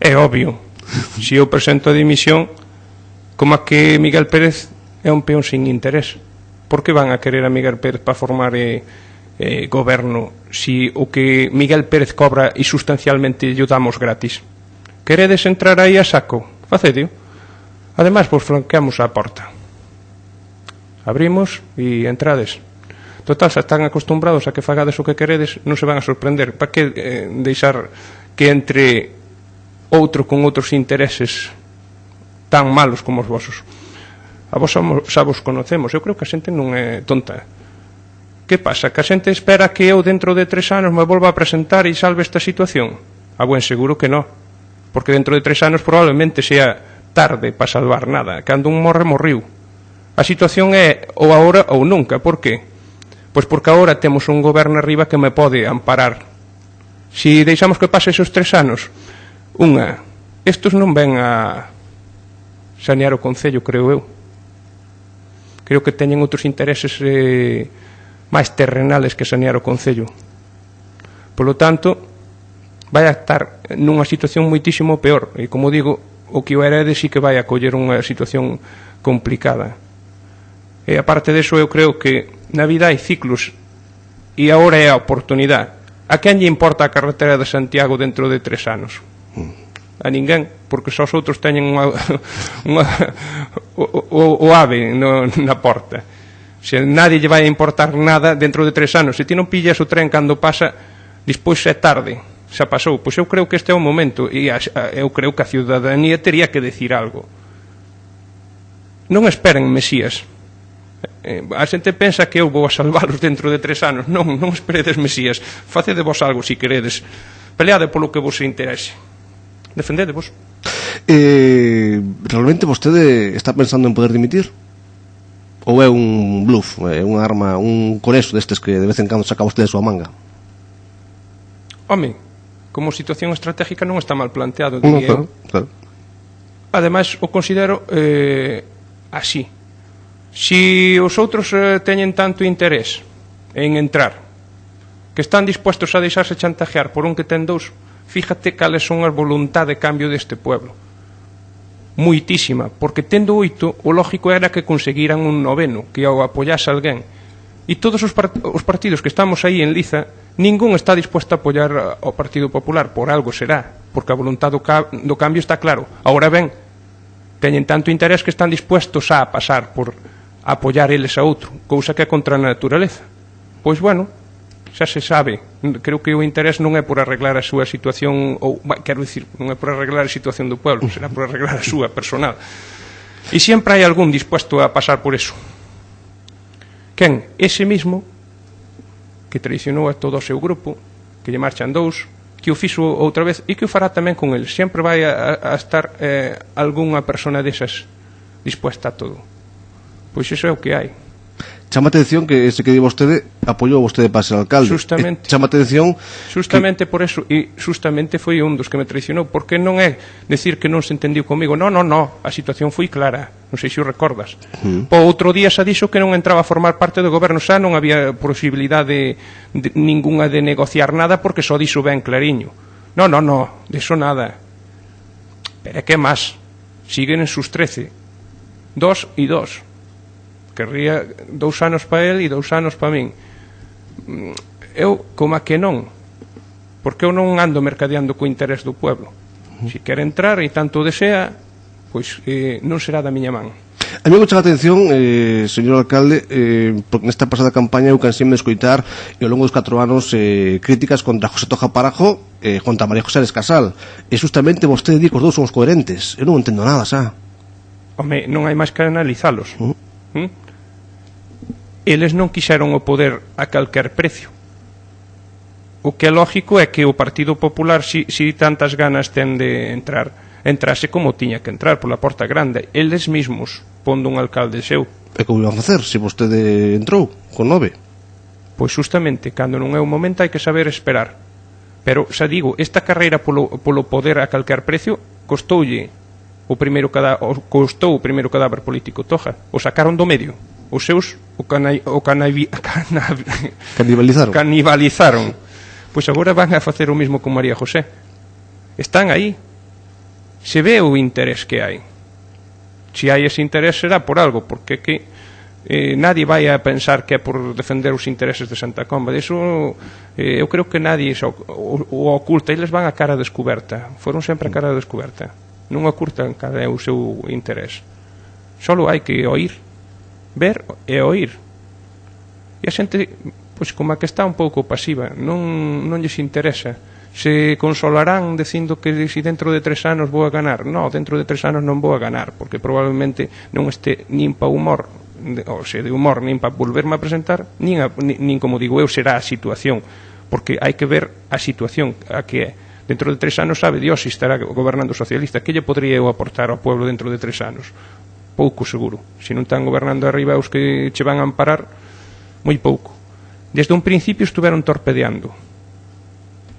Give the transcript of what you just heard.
É obvio. Se eu presento a dimisión, como a que Miguel Pérez é un peón sin interés. Por que van a querer a Miguel Pérez para formar goberno si o que Miguel Pérez cobra e sustancialmente lle damos gratis? Queredes entrar aí a saco? Facedio. Ademais, vos flanqueamos a porta. Abrimos e entrades. Total, xa están acostumbrados a que fagades o que queredes, non se van a sorprender. Para que deixar que entre outro con outros intereses tan malos como os vosos? A vos xa vos conocemos. Eu creo que a xente non é tonta. Que pasa? Que a xente espera que eu dentro de 3 anos me volva a presentar e salve esta situación? A buen seguro que non. Porque dentro de 3 anos probablemente sea tarde para salvar nada. Cando un morre, morriu. A situación é ou agora ou nunca. Por qué? Pois porque agora temos un goberno arriba que me pode amparar. Si deixamos que pase esos 3 anos, estes non ven a sanear o Concello, creo eu. Creo que teñen outros intereses máis terrenales que sanear o Concello. Polo tanto, vai a estar nunha situación moitísimo peor. E, como digo, o que o herede sí que vai a coller unha situación complicada. E, aparte deso, eu creo que na vida hai ciclos e agora é a oportunidade. A quen lle importa a carretera de Santiago dentro de 3 anos? A ninguén, porque só os outros teñen o ave na porta. Se nadie lle vai a importar nada dentro de 3 anos, se ti non pillas o tren cando pasa, despois é tarde, xa pasou. Pois eu creo que este é o momento e eu creo que a ciudadanía tería que decir algo. Non esperen Mesías. A xente pensa que eu vou a salvalos dentro de 3 anos. Non esperedes Mesías. Facede vos algo se queredes. Peleade polo que vos interese. Defendedevos. Realmente vostede está pensando en poder dimitir? Ou é un bluff, é unha arma, un conexo destes que de vez en cando saca vostede a súa manga? Home, como situación estratégica non está mal planteado, diría eu. Claro. Ademais, o considero así. Si os outros teñen tanto interés en entrar, que están dispuestos a deixarse chantajear por un que ten 2, fíjate cales son as voluntade de cambio deste pueblo. Moitísima, porque tendo 8, o lógico era que conseguiran un 9º, que o apoyase alguén. E todos os partidos que estamos aí en liza, ningún está dispuesto a apoyar ao Partido Popular, por algo será, porque a voluntad do cambio está claro. Agora ben, teñen tanto interés que están dispuestos a pasar por apoyar eles a outro, cousa que é contra a naturaleza. Pois bueno, xa se sabe. Creo que o interés non é por arreglar a súa situación, ou, quero dicir, non é por arreglar a situación do pueblo, será por arreglar a súa personal. E sempre hai algún dispuesto a pasar por eso. Quen? Ese mismo que traicionou a todo o seu grupo, que lle marchan 2, que o fixo outra vez e que o fará tamén con eles. Sempre vai a estar algunha persona desas dispuesta a todo. Pois iso é o que hai. Chama atención que ese que di vostede apoiou vostede para ser alcalde. Justamente. Chama atención justamente por eso, e justamente foi un dos que me traicionou, porque non é decir que non se entendiu comigo. No, a situación foi clara. Non sei se o recordas. O outro día xa dixo que non entraba a formar parte do goberno, xa non había posibilidade ninguna de negociar nada, porque só dixo ben clariño. No, diso nada. Pero é que máis, siguen en sus 13. 2 e 2. Querría 2 anos para él e 2 anos para min. Eu, como a que non, porque eu non ando mercadeando co interés do pueblo. Se quer entrar e tanto desea, pois non será da miña man. A mí me chama a atención, señor alcalde, porque nesta pasada campaña eu cansei de escoitar ao longo dos 4 anos críticas contra José Toja Parajo e contra María José Ares Casal. E justamente vostede di que os dous son os coherentes. Eu non entendo nada, xa. Home, non hai máis que analizalos. Eles non quixeron o poder a calquer precio. O que é lógico é que o Partido Popular, si tantas ganas ten de entrase como tiña que entrar, pola porta grande. Eles mesmos, pondo un alcalde seu. E como iban a facer, se vostede entrou con 9? Pois justamente, cando non é o momento hai que saber esperar. Pero, xa digo, esta carreira polo poder a calquer precio costou o primeiro cadáver político Toja. O sacaron do medio. Os seus canibalizaron. Pois agora van a facer o mismo con María José. Están aí. se ve o interés que hai. Se hai ese interés será por algo, porque que nadie vai a pensar que é por defender os intereses de Santa Comba. Iso eu creo que nadie o oculta, eles van a cara descoberta, foron sempre a cara descoberta, non ocultan cada o seu interés. Só hai que oír, ver e oír. E a xente, pois como a que está un pouco pasiva, non lles interesa. Se consolarán dicindo que se dentro de 3 anos vou a ganar. Non, dentro de 3 anos non vou a ganar, porque probablemente non este nin pa humor, ou se de humor nin para volverme a presentar, nin como digo eu, será a situación, porque hai que ver a situación a que é. Dentro de 3 anos sabe Dios se estará gobernando socialista. Que lle podría eu aportar ao pueblo dentro de 3 anos? Pouco, seguro. Se non están gobernando arriba os que che van a amparar, moi pouco. Desde un principio estuveron torpedeando.